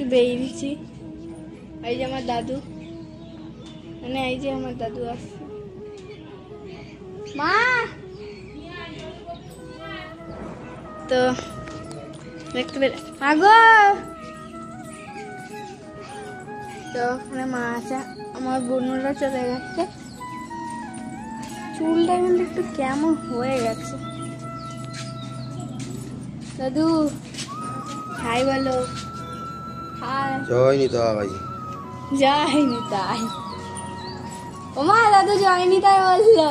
একটু বেরিয়েছি। এই যে আমার দাদু, মানে এই যে আমার দাদু আসছে। মা তো দেখতে পেলে আগো, তো ওখানে মা আছে, আমার বোনরা চলে গেছে। চুলটা কিন্তু একটু কেমন হয়ে গেছে। দাদু হাই বলো। হাই। জয় নিতাই। জয় নিতাই। ও মা, দাদু জয় নিতাই বললো।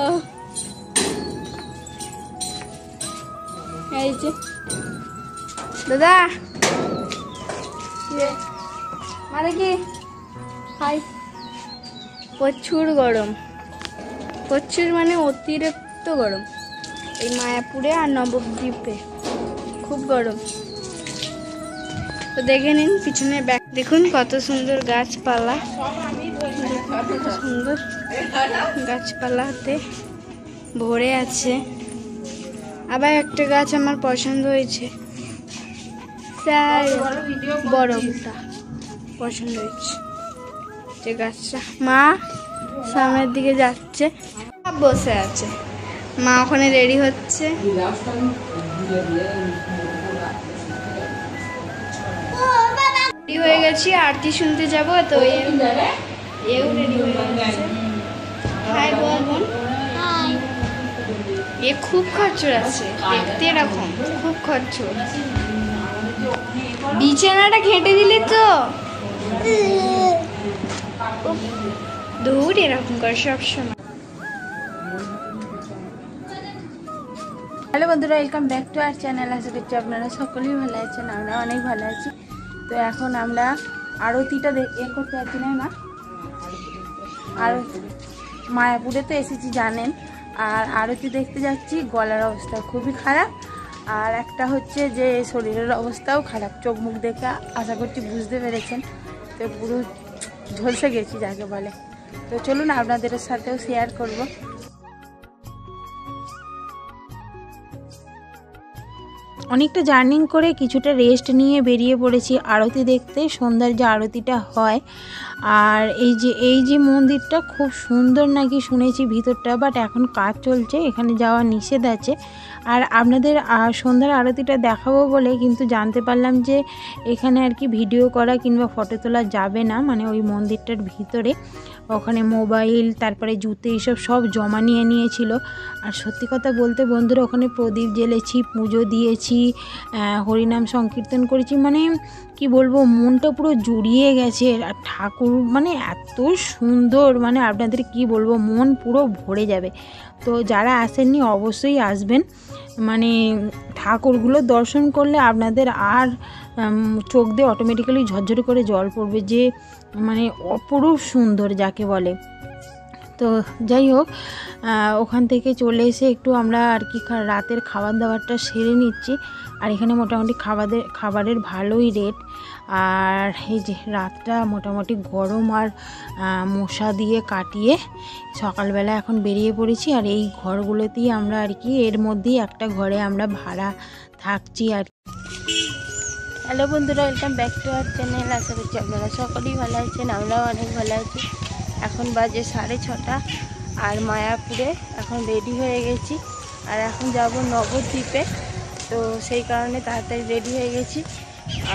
এই যে দাদা মানে কি হাই। প্রচুর গরম, প্রচুর মানে অতিরিক্ত গরম এই মায়াপুরে আর নবদ্বীপে, খুব গরম। তো দেখে নিন পিছনে ব্যাগ, দেখুন কত সুন্দর গাছপালা, কত সুন্দর গাছপালাতে ভরে আছে। আবার একটা গাছ আমার পছন্দ হয়েছে, বড়টা পছন্দ হয়েছে যে গাছটা। মা সামনের দিকে যাচ্ছে, বসে আছে মা, ওখানে রেডি হচ্ছে। রেডি হয়ে গেছি, আরতি শুনতে যাব। তো এও রেডি হয়ে গেছে। হাই বল বোন। এ খুব খরচর আছে, দেখতে এরকম খুব খরচর। বিছানাটা ঘেঁটে দিলি তো দূর এরকম করে সবসময়। হ্যালো বন্ধুরা, welcome back to our channel. আশা করছি আপনারা সকলেই ভালো আছেন, আমরা অনেক ভালো আছি। তো এখন আমরা আরতিটা করতে পারছি না মা, আরতি মায়াপুরে তো এসেছি জানেন, আর আরতি দেখতে যাচ্ছি। গলার অবস্থা খুবই খারাপ, আর একটা হচ্ছে যে শরীরের অবস্থাও খারাপ। চোখ মুখ দেখে আশা করছি বুঝতে পেরেছেন, তো পুরো ঝলসে গেছি যাকে বলে। তো চলুন আপনাদের সাথেও শেয়ার করব। অনেকটা জার্নিং করে কিছুটা রেস্ট নিয়ে বেরিয়ে পড়েছি আরতি দেখতে, সন্ধ্যার যে আরতিটা হয়। আর এই যে মন্দিরটা খুব সুন্দর নাকি শুনেছি ভিতরটা, বাট এখন কাজ চলছে, এখানে যাওয়া নিষেধ আছে। আর আপনাদের সন্ধ্যার আরতিটা দেখাবো বলে কিন্তু জানতে পারলাম যে এখানে আর কি ভিডিও করা কিংবা ফটো তোলা যাবে না, মানে ওই মন্দিরটার ভিতরে ওখানে মোবাইল তারপরে জুতো এইসব সব জমা নিয়েছিল। আর সত্যি কথা বলতে বন্ধুরা, ওখানে প্রদীপ জ্বেলেছি, পুজো দিয়েছি, হরিনাম সংকীর্তন করেছি, মানে কি বলবো, মনটা পুরো জুড়িয়ে গেছে। আর ঠাকুর মানে এত সুন্দর, মানে আপনাদের কি বলবো, মন পুরো ভরে যাবে। তো যারা আসেননি অবশ্যই আসবেন, মানে ঠাকুরগুলো দর্শন করলে আপনাদের আর চোখ দিয়ে অটোমেটিক্যালি ঝরঝর করে জল পড়বে, যে মানে অপরূপ সুন্দর যাকে বলে। তো যাই হোক, ওখান থেকে চলে এসে একটু আমরা আর কি রাতের খাবার দাবারটা সেরে নিচ্ছি। আর এখানে মোটামুটি খাবারের ভালোই রেট। আর এই যে রাতটা মোটামুটি গরম আর মশা দিয়ে কাটিয়ে সকালবেলা এখন বেরিয়ে পড়েছি। আর এই ঘরগুলোতেই আমরা আর কি, এর মধ্যেই একটা ঘরে আমরা ভাড়া থাকছি আর। হ্যালো বন্ধুরা, welcome back to our channel. আশা করছি আপনারা সকলেই ভালো আছেন, আমরাও অনেক ভালো আছি। এখন বাজে 6:30 আর মায়াপুরে এখন রেডি হয়ে গেছি। আর এখন যাব নবদ্বীপে, তো সেই কারণে তাড়াতাড়ি রেডি হয়ে গেছি।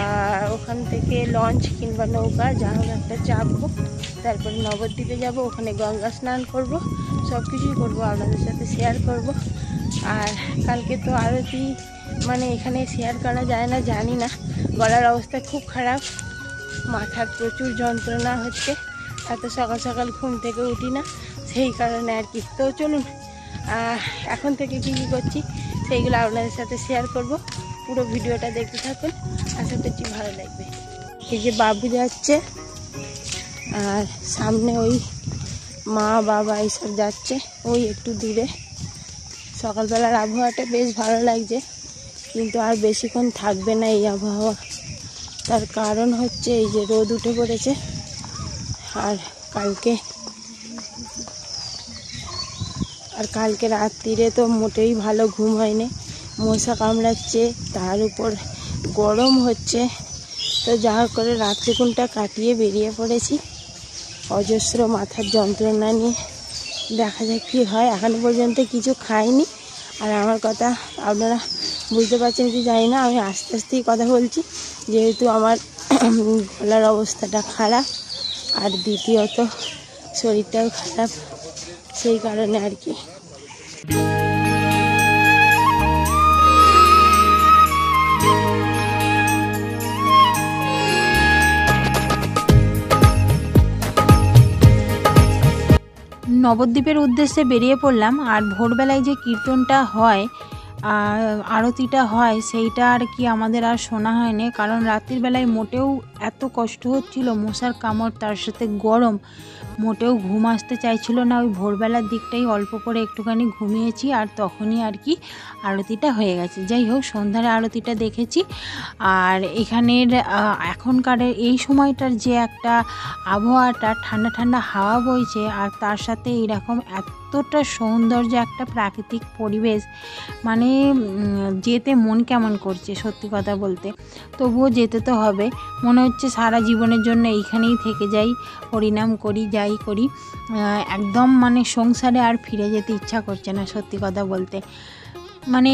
আর ওখান থেকে লঞ্চ কিংবা নৌকা যা হোক একটা চাপবো, তারপরে নবদ্বীপে যাব, ওখানে গঙ্গা স্নান করব, সব কিছুই করবো, আপনাদের সাথে শেয়ার করব। আর কালকে তো আরতি মানে এখানে শেয়ার করা যায় না, জানি না, গলার অবস্থা খুব খারাপ, মাথার প্রচুর যন্ত্রণা হচ্ছে, এত সকাল সকাল ঘুম থেকে উঠি না, সেই কারণে আর কি। তো চলুন এখন থেকে কী করছি সেইগুলো আপনাদের সাথে শেয়ার করব, পুরো ভিডিওটা দেখতে থাকুন, আশা করছি ভালো লাগবে। এই যে বাবু যাচ্ছে, আর সামনে ওই মা বাবা এইসব যাচ্ছে ওই একটু দূরে। সকালবেলার আবহাওয়াটা বেশ ভালো লাগছে, কিন্তু আর বেশিক্ষণ থাকবে না এই আবহাওয়া। তার কারণ হচ্ছে এই যে রোদ উঠে পড়েছে, আর কালকে রাত্রিরে তো মোটেই ভালো ঘুম হয়নি, মশা কামড়াচ্ছে, তার উপর গরম হচ্ছে। তো যা হোক করে রাত্রিকুনটা কাটিয়ে বেরিয়ে পড়েছি অজস্র মাথার যন্ত্রণা নিয়ে। দেখা যাক কী হয়। এখনো পর্যন্ত কিছু খাইনি। আর আমার কথা আপনারা বুঝতে পারছেন কি জানি না, আমি আস্তে আস্তেই কথা বলছি যেহেতু আমার গলার অবস্থাটা খারাপ, আর দ্বিতীয়ত শরীরটাও খারাপ, সেই কারণে আর কি। নবদ্বীপের উদ্দেশ্যে বেরিয়ে পড়লাম। আর ভোরবেলায় যে কীর্তনটা হয়, আরতিটা হয়, সেইটা আর কি আমাদের আর শোনা হয়নি, কারণ রাত্রির বেলায় মোটেও এত কষ্ট হচ্ছিল, মশার কামড়, তার সাথে গরম, মোটেও ঘুম আসতে চাইছিল না। ওই ভোরবেলার দিকটাই অল্প করে একটুখানি ঘুমিয়েছি, আর তখনই আর কি আরতিটা হয়ে গেছে। যাই হোক, সন্ধ্যার আরতিটা দেখেছি। আর এখানের এখনকার এই সময়টার যে একটা আবহাওয়াটা, ঠান্ডা ঠান্ডা হাওয়া বইছে, আর তার সাথে এইরকম এতটা সৌন্দর্য একটা প্রাকৃতিক পরিবেশ, মানে যেতে মন কেমন করছে সত্যি কথা বলতে। তবুও যেতে তো হবে, মনে হচ্ছে সারা জীবনের জন্য এইখানেই থেকে যাই, হরিনাম করি, যাই করি, একদম মানে সংসারে আর ফিরে যেতে ইচ্ছা করছে না সত্যি কথা বলতে। মানে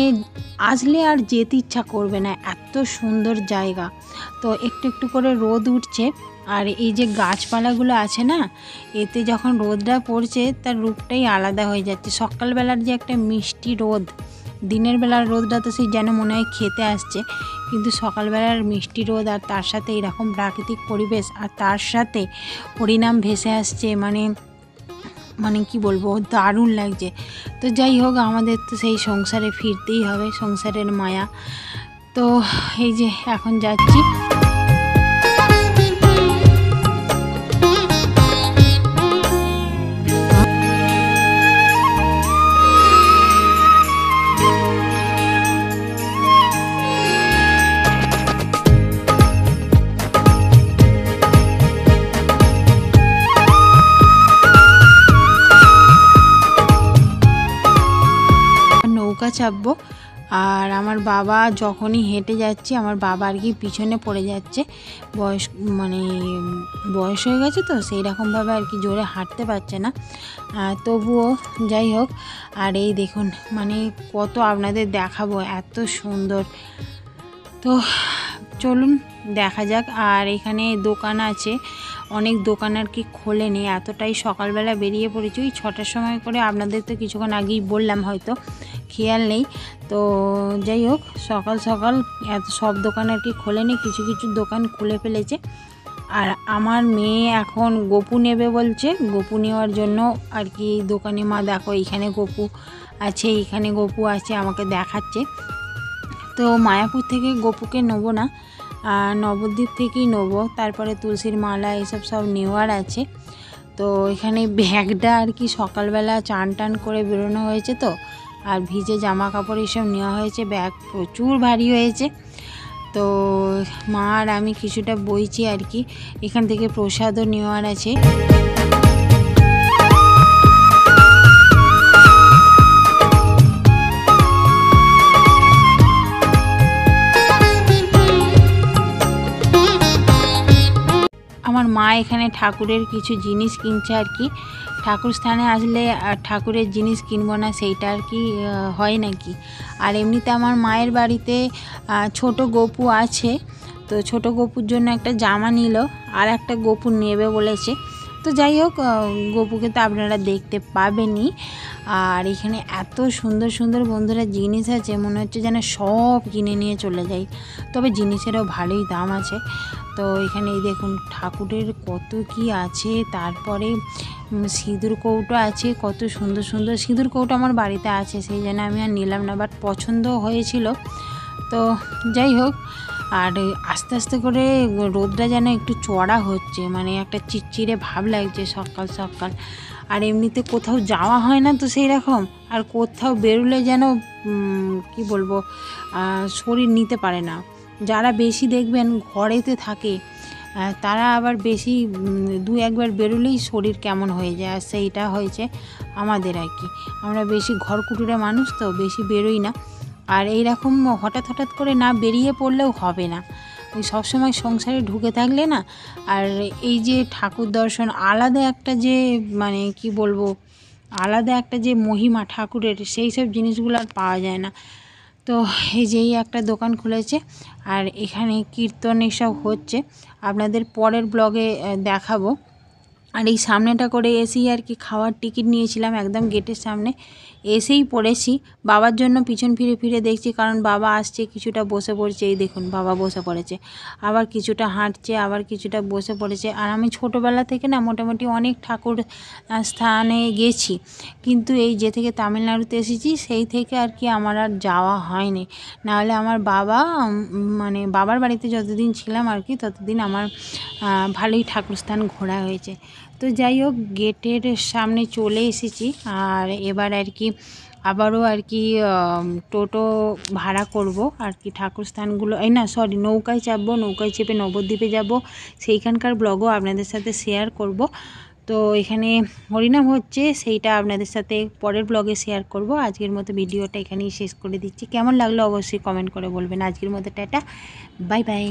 আসলে আর যেতে ইচ্ছা করবে না, এত সুন্দর জায়গা। তো একটু একটু করে রোদ উঠছে, আর এই যে গাছপালাগুলো আছে না, এতে যখন রোদটা পড়ছে তার রূপটাই আলাদা হয়ে যাচ্ছে। সকালবেলার যে একটা মিষ্টি রোদ, দিনের বেলার রোদটা তো সেই যেন মনে হয় খেতে আসছে, কিন্তু সকালবেলার মিষ্টি রোদ, আর তার সাথে এরকম প্রাকৃতিক পরিবেশ, আর তার সাথে হরিনাম ভেসে আসছে, মানে কি বলবো, দারুণ লাগছে। তো যাই হোক, আমাদের তো সেই সংসারে ফিরতেই হবে, সংসারের মায়া। তো এই যে এখন যাচ্ছি। নৌকা চাপবো। আর আমার বাবা যখনই হেঁটে যাচ্ছে, আমার বাবা আর কি পিছনে পড়ে যাচ্ছে, বয়স হয়ে গেছে তো সেই রকমভাবে আর কি জোরে হাঁটতে পারছে না, তবুও যাই হোক। আর এই দেখুন, মানে কত আপনাদের দেখাবো, এত সুন্দর। তো চলুন দেখা যাক। আর এখানে দোকান আছে, অনেক দোকান আর কি খোলেনি, এতটাই সকালবেলা বেরিয়ে পড়েছি ওই 6টার সময় করে। আপনাদের তো কিছুক্ষণ আগেই বললাম, হয়তো খেয়াল নেই। তো যাই হোক, সকাল সকাল এত সব দোকান আর কি খোলেনি, কিছু কিছু দোকান খুলে ফেলেছে। আর আমার মেয়ে এখন গপু নেবে বলছে, গপু নেওয়ার জন্য আর কি দোকানে, মা দেখো এইখানে গপু আছে, এইখানে গপু আছে, আমাকে দেখাচ্ছে। তো মায়াপুর থেকে গপুকে নেবো না, নবদ্বীপ থেকেই নেবো। তারপরে তুলসীর মালা এসব সব নেওয়ার আছে। তো এখানে ব্যাগটা আর কি সকালবেলা চান টান করে বেরোনো হয়েছে তো, আর ভিজে জামা কাপড় এসব নেওয়া হয়েছে, ব্যাগ প্রচুর ভারী হয়েছে। তো মা আর আমি কিছুটা বইছি আর কি। এখান থেকে প্রসাদও নেওয়ার আছে। আমার মা এখানে ঠাকুরের কিছু জিনিস কিনছে আর কি। ঠাকুর স্থানে আসলে ঠাকুরের জিনিস কিনবো না সেইটা আর কি হয় নাকি। আর এমনিতে আমার মায়ের বাড়িতে ছোট গপু আছে, তো ছোট গপুর জন্য একটা জামা নিল, আর একটা গপু নেবে বলেছে। তো যাই হোক, গপুকে তো আপনারা দেখতে পাবেনই। আর এখানে এত সুন্দর সুন্দর বন্ধুরা জিনিস আছে, মনে হচ্ছে যেন সব কিনে নিয়ে চলে যাই। তবে জিনিসেরও ভালোই দাম আছে। তো এখানে এই দেখুন ঠাকুরের কত কি আছে। তারপরে সিঁদুর কৌটো আছে, কত সুন্দর সুন্দর সিঁদুর কৌটো আমার বাড়িতে আছে, সেই জন্য আমি আর নিলাম না, বাট পছন্দ হয়েছিল। তো যাই হোক, আর আস্তে আস্তে করে রোদটা যেন একটু চড়া হচ্ছে, মানে একটা চিটচিটে ভাব লাগছে সকাল সকাল। আর এমনিতে কোথাও যাওয়া হয় না তো সেই রকম, আর কোথাও বেরোলে যেন কি বলবো, শরীর নিতে পারে না। যারা বেশি দেখবেন ঘরেতে থাকে, তারা আবার বেশি 2-1বার বেরোলেই শরীর কেমন হয়ে যায়, আর সেইটা হয়েছে আমাদের আর কি। আমরা বেশি ঘরকুটুরে মানুষ তো, বেশি বেরোই না। আর এই রকম হঠাৎ হঠাৎ করে না বেরিয়ে পড়লেও হবে না, ওই সবসময় সংসারে ঢুকে থাকলে না, আর এই যে ঠাকুর দর্শন আলাদা একটা যে মানে কি বলবো, আলাদা একটা যে মহিমা ঠাকুরের, সেই সব জিনিসগুলো আর পাওয়া যায় না। তো এই যে একটা দোকান খুলেছে আর এখানে কীর্তন এসব হচ্ছে, আপনাদের পরের ব্লগে দেখাবো। আর এই সামনেটা করে এসেই আর কি খাওয়ার টিকিট নিয়েছিলাম, একদম গেটের সামনে এসেই পড়েছি। বাবার জন্য পিছন ফিরে ফিরে দেখছি, কারণ বাবা আসছে, কিছুটা বসে পড়েছে, এই দেখুন বাবা বসে পড়েছে, আবার কিছুটা হাঁটছে, আবার কিছুটা বসে পড়েছে। আর আমি ছোটোবেলা থেকে না মোটামুটি অনেক ঠাকুর স্থানে গেছি, কিন্তু এই যে থেকে তামিলনাড়ুতে এসেছি সেই থেকে আর কি আমার আর যাওয়া হয়নি। নাহলে আমার বাবা মানে বাবার বাড়িতে যতদিন ছিলাম আর কি, ততদিন আমার ভালোই ঠাকুরস্থান ঘোরা হয়েছে। তো যাই হোক, গেটের সামনে চলে এসেছি, আর এবার আর কি আবারও আর কি টোটো ভাড়া করব আর কি, ঠাকুরস্থানগুলো নৌকায় চাপবো, নৌকায় চেপে নবদ্বীপে যাব, সেইখানকার ব্লগও আপনাদের সাথে শেয়ার করব। তো এখানে হরিনাম হচ্ছে, সেইটা আপনাদের সাথে পরের ব্লগে শেয়ার করব। আজকের মতো ভিডিওটা এখানেই শেষ করে দিচ্ছি। কেমন লাগলো অবশ্যই কমেন্ট করে বলবেন। আজকের মতো টাটা, বাই বাই।